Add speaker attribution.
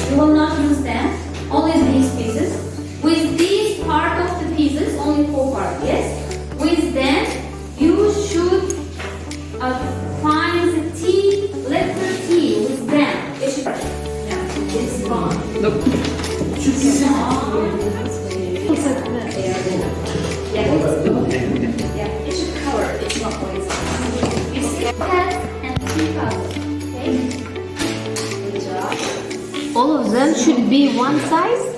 Speaker 1: You will not use them. Only these pieces. With these part of the pieces, only 4 parts. Yes. With them, you should find the T, letter T with them. It should. Yeah, it's wrong.
Speaker 2: Nope.
Speaker 1: Yeah, it should cover. It's not horizontal. You see pets and teacups. Okay. Good job.
Speaker 3: All of them should be one size?